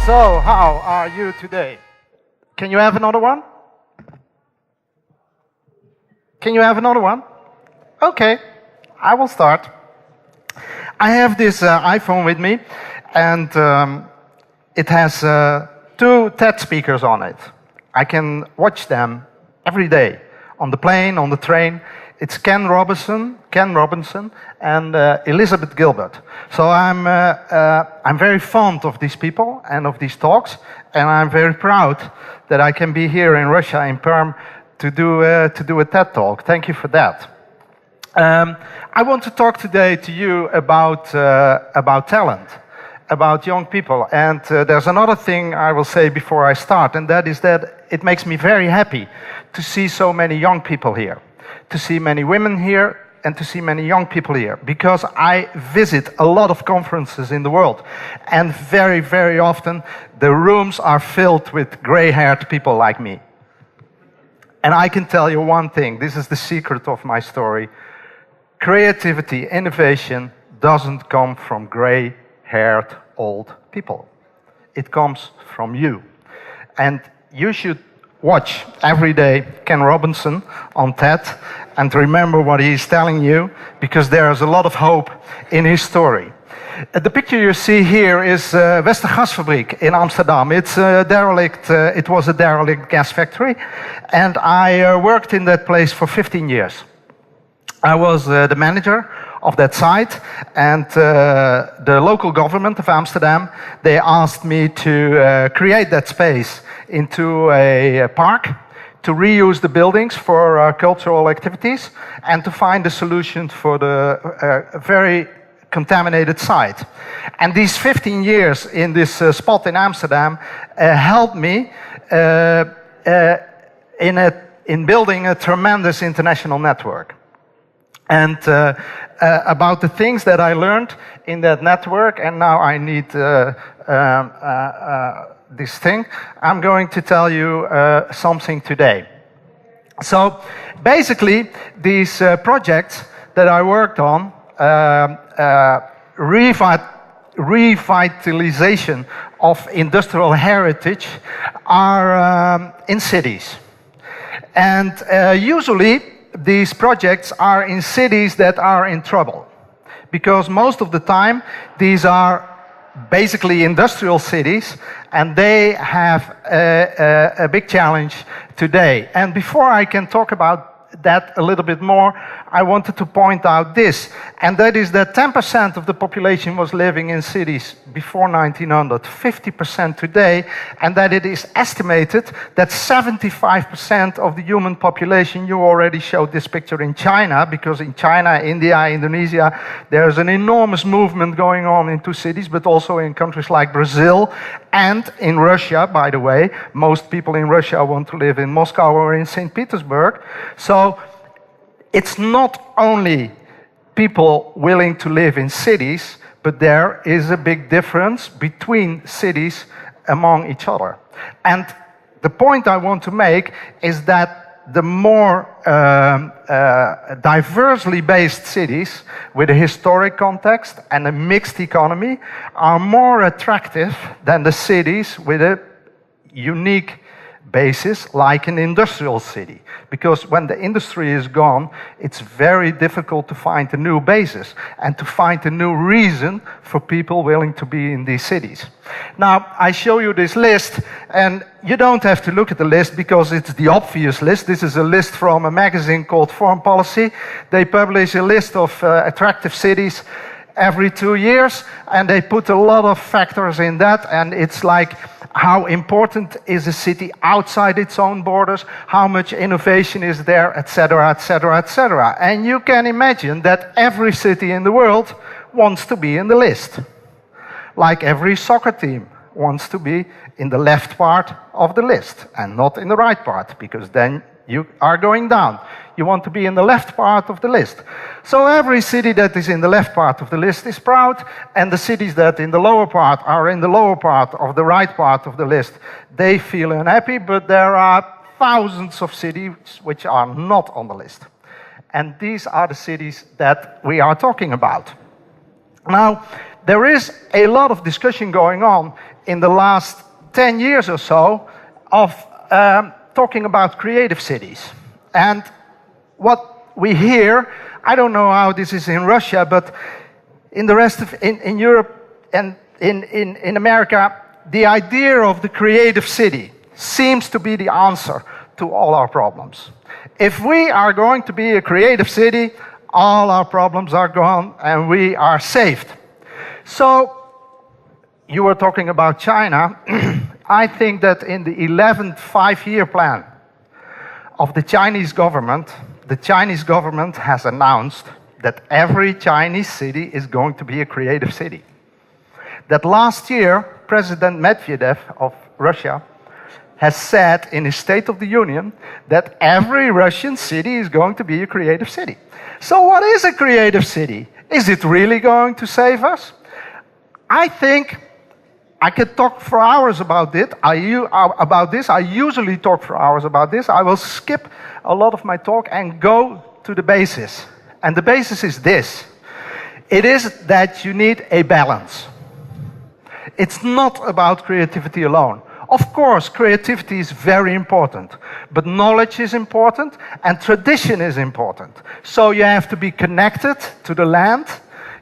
So, how are you today? Can you have another one? Can you have another one? Okay, I will start. I have this iPhone with me, and it has two TED speakers on it. I can watch them every day, on the plane, on the train. It's Ken Robinson, and Elizabeth Gilbert. So I'm very fond of these people and of these talks, and I'm very proud that I can be here in Russia, in Perm, to do a TED talk. Thank you for that. I want to talk today to you about talent, about young people. And there's another thing I will say before I start, and that is that it makes me very happy to see so many young people here, to see many women here, and to see many young people here, because I visit a lot of conferences in the world, and very, very often the rooms are filled with gray-haired people like me. And I can tell you one thing, this is the secret of my story. Creativity, innovation doesn't come from gray-haired old people. It comes from you. And you should watch every day Ken Robinson on TED and remember what he's telling you, because there is a lot of hope in his story. The picture you see here is Westergasfabriek in Amsterdam. It's a derelict, it was a derelict gas factory, and I worked in that place for 15 years. I was the manager of that site, and the local government of Amsterdam, they asked me to create that space into a park, to reuse the buildings for cultural activities, and to find a solution for the very contaminated site. And these 15 years in this spot in Amsterdam helped me in building a tremendous international network. And about the things that I learned in that network, and now I need this thing, I'm going to tell you something today. So basically, these projects that I worked on, revitalization of industrial heritage, are in cities. And usually, these projects are in cities that are in trouble, because most of the time these are basically industrial cities, and they have a big challenge today. And before I can talk about that a little bit more, I wanted to point out this, and that is that 10% of the population was living in cities before 1900, 50% today, and that it is estimated that 75% of the human population, you already showed this picture in China, because in China, India, Indonesia, there's an enormous movement going on into cities, but also in countries like Brazil, and in Russia, by the way. Most people in Russia want to live in Moscow or in St. Petersburg. So it's not only people willing to live in cities, but there is a big difference between cities among each other. And the point I want to make is that the more diversely based cities with a historic context and a mixed economy are more attractive than the cities with a unique basis, like an industrial city. Because when the industry is gone, it's very difficult to find a new basis and to find a new reason for people willing to be in these cities. Now, I show you this list, and you don't have to look at the list because it's the obvious list. This is a list from a magazine called Foreign Policy. They publish a list of attractive cities every 2 years, and they put a lot of factors in that, and it's like, how important is a city outside its own borders, how much innovation is there, etc., etc., etc. And you can imagine that every city in the world wants to be in the list. Like every soccer team wants to be in the left part of the list and not in the right part, because then you are going down. You want to be in the left part of the list. So every city that is in the left part of the list is proud, and the cities that in the lower part are in the lower part of the right part of the list, they feel unhappy, but there are thousands of cities which are not on the list. And these are the cities that we are talking about. Now, there is a lot of discussion going on in the last 10 years or so of talking about creative cities. And what we hear, I don't know how this is in Russia, but in the rest of, in Europe and in America, the idea of the creative city seems to be the answer to all our problems. If we are going to be a creative city, all our problems are gone and we are saved. So, you were talking about China. I think that in the 11th five-year plan of the Chinese government has announced that every Chinese city is going to be a creative city. That last year, President Medvedev of Russia has said in his State of the Union that every Russian city is going to be a creative city. So what is a creative city? Is it really going to save us? I think I could talk for hours about this. I usually talk for hours about this. I will skip a lot of my talk and go to the basis. And the basis is this. It is that you need a balance. It's not about creativity alone. Of course, creativity is very important, but knowledge is important and tradition is important. So you have to be connected to the land.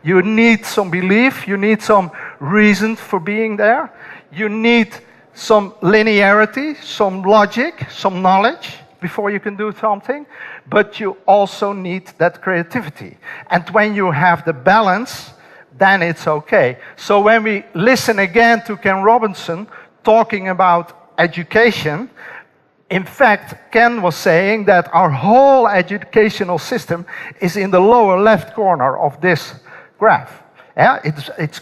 You need some belief, you need some reason for being there. You need some linearity, some logic, some knowledge before you can do something. But you also need that creativity. And when you have the balance, then it's okay. So when we listen again to Ken Robinson talking about education, in fact, Ken was saying that our whole educational system is in the lower left corner of this graph. Yeah, it's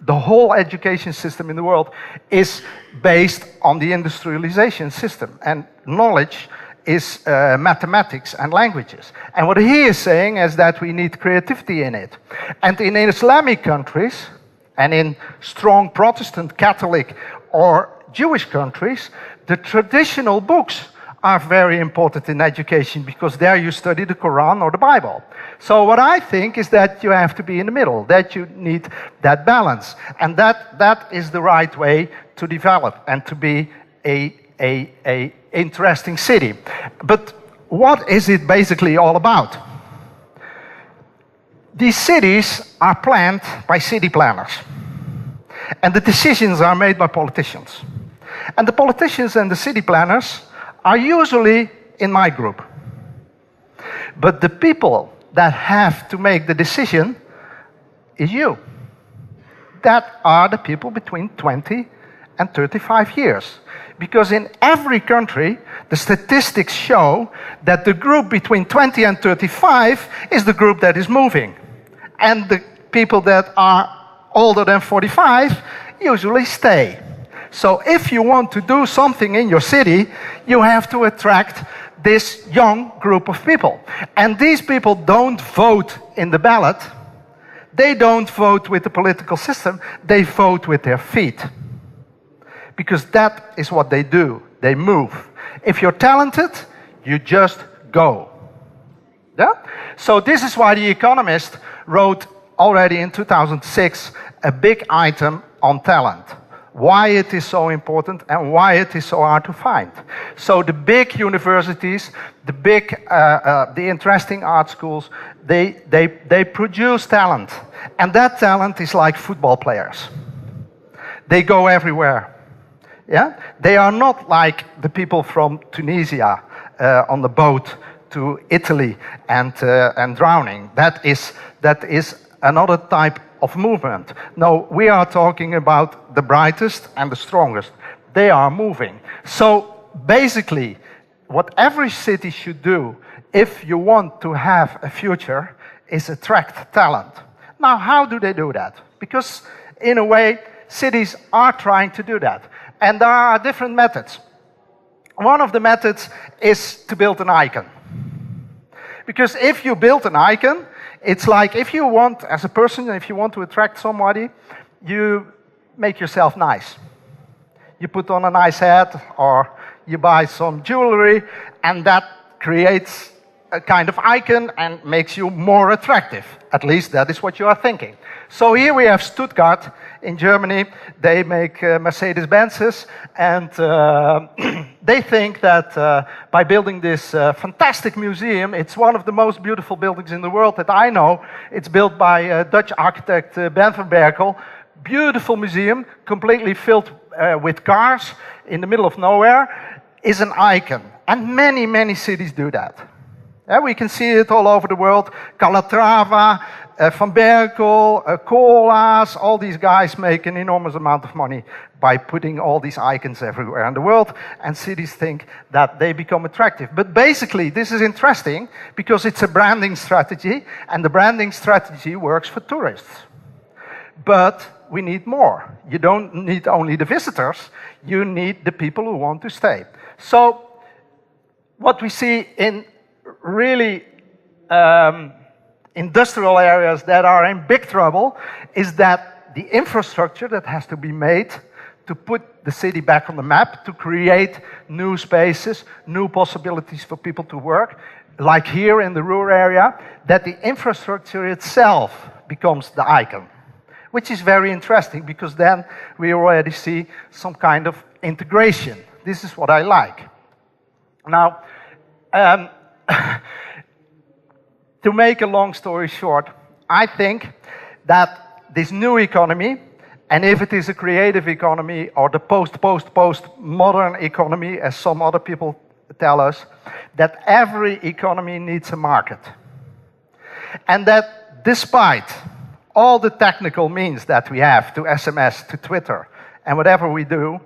the whole education system in the world is based on the industrialization system, and knowledge is mathematics and languages. And what he is saying is that we need creativity in it. And in Islamic countries, and in strong Protestant, Catholic, or Jewish countries, the traditional books are very important in education because there you study the Quran or the Bible. So what I think is that you have to be in the middle, that you need that balance. And that is the right way to develop and to be a interesting city. But what is it basically all about? These cities are planned by city planners. And the decisions are made by politicians. And the politicians and the city planners are usually in my group. But the people that have to make the decision is you. That are the people between 20 and 35 years. Because in every country, the statistics show that the group between 20 and 35 is the group that is moving. And the people that are older than 45 usually stay. So if you want to do something in your city, you have to attract this young group of people. And these people don't vote in the ballot. They don't vote with the political system. They vote with their feet. Because that is what they do. They move. If you're talented, you just go. Yeah? So this is why The Economist wrote already in 2006 a big item on talent. Why it is so important and why it is so hard to find. So the big universities, the interesting art schools, they produce talent. And that talent is like football players. They go everywhere. Yeah? They are not like the people from Tunisia on the boat to Italy and drowning. That is another type of movement. No, we are talking about the brightest and the strongest. They are moving. So basically, what every city should do if you want to have a future is attract talent. Now, how do they do that? Because in a way, cities are trying to do that. And there are different methods. One of the methods is to build an icon. Because if you build an icon, it's like if you want, as a person, if you want to attract somebody, you make yourself nice. You put on a nice hat or you buy some jewelry, and that creates a kind of icon and makes you more attractive. At least that is what you are thinking. So here we have Stuttgart in Germany. They make Mercedes-Benzes, and they think that by building this fantastic museum, it's one of the most beautiful buildings in the world that I know. It's built by Dutch architect Evert Verhagen. Beautiful museum, completely filled with cars in the middle of nowhere, is an icon. And many, many cities do that. We can see it all over the world. Calatrava, Van Berkel, Colas, all these guys make an enormous amount of money by putting all these icons everywhere in the world, and cities think that they become attractive. But basically, this is interesting because it's a branding strategy, and the branding strategy works for tourists. But we need more. You don't need only the visitors, you need the people who want to stay. So, what we see in really industrial areas that are in big trouble is that the infrastructure that has to be made to put the city back on the map, to create new spaces, new possibilities for people to work, like here in the rural area, that the infrastructure itself becomes the icon. Which is very interesting because then we already see some kind of integration. This is what I like. Now, to make a long story short, I think that this new economy, and if it is a creative economy or the post-modern economy, as some other people tell us, that every economy needs a market. And that despite all the technical means that we have to SMS, to Twitter, and whatever we do,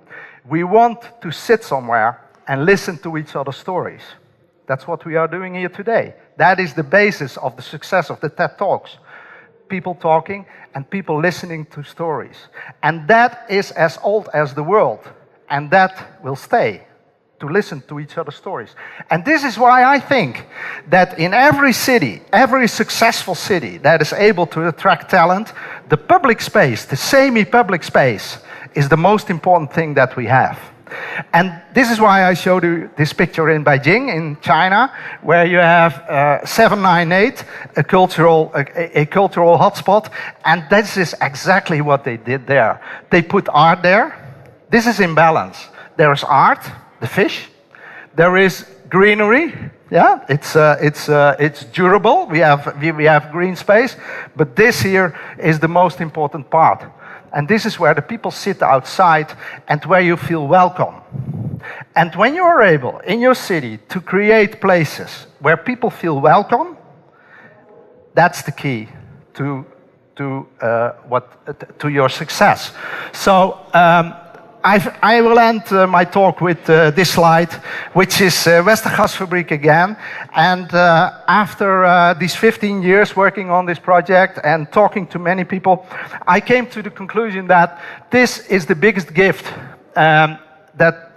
we want to sit somewhere and listen to each other's stories. That's what we are doing here today. That is the basis of the success of the TED Talks. People talking and people listening to stories. And that is as old as the world. And that will stay, to listen to each other's stories. And this is why I think that in every city, every successful city that is able to attract talent, the public space, the semi-public space, is the most important thing that we have. And this is why I showed you this picture in Beijing, in China, where you have 798, a cultural hotspot, and this is exactly what they did there. They put art there. This is in balance. There is art, the fish. There is greenery. Yeah, it's durable. We have green space, but this here is the most important part. And this is where the people sit outside and where you feel welcome. And when you are able, in your city, to create places where people feel welcome, that's the key to your success. So I will end my talk with this slide, which is Westergasfabriek again. And after these 15 years working on this project and talking to many people, I came to the conclusion that this is the biggest gift that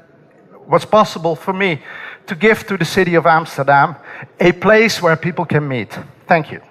was possible for me to give to the city of Amsterdam, a place where people can meet. Thank you.